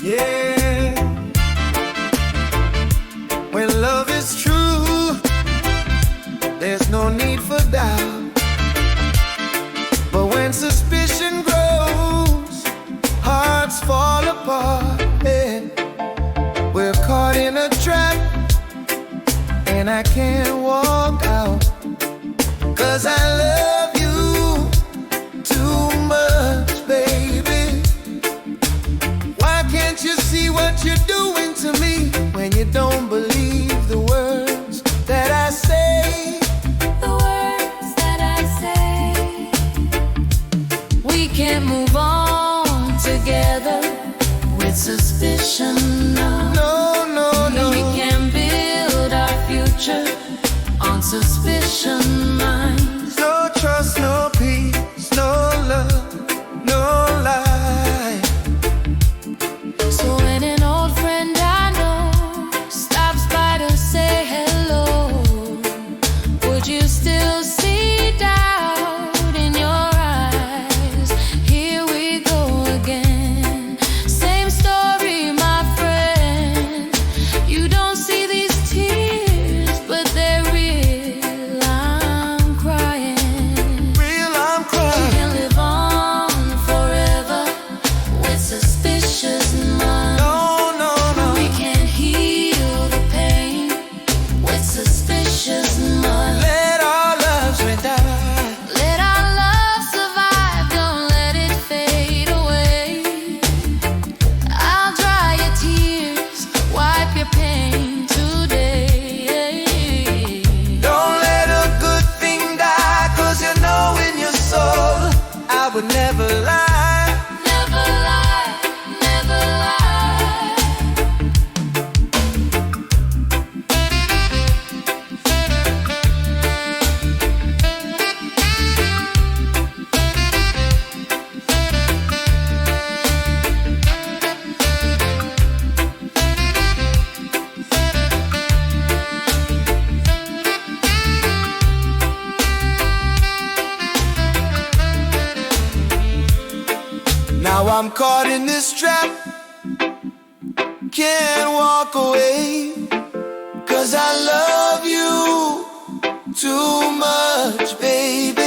Yeah. When love is true, there's no need for doubt. But when suspicion grows, hearts fall apart. Yeah. We're caught in a trap, and I can't walk out. 'Cause I love you too much, baby. Why can't you see what you're doing to me when you don't believe the words that I say? The words that I say. We can't move on together with suspicion. No, no, no. We can't build our future on suspicion minds. No trust, no peace, no love, no life. So when an old friend I know stops by to say hello, would you still see doubt in your eyes? Here we go again. Same story, my friend. You don't see these tears, but they're real. I'm crying. Real, I'm We crying. can live on forever with suspicious minds. No, no, no. We can't heal the pain with suspicious minds. Let our loves die. Let our love survive, don't let it fade away. I'll dry your tears, wipe your pain today. Don't let a good thing die, 'cause you know in your soul I would never lie. Never lie, never lie. Now I'm caught in this trap, can't walk away, 'cause I love you too much, baby.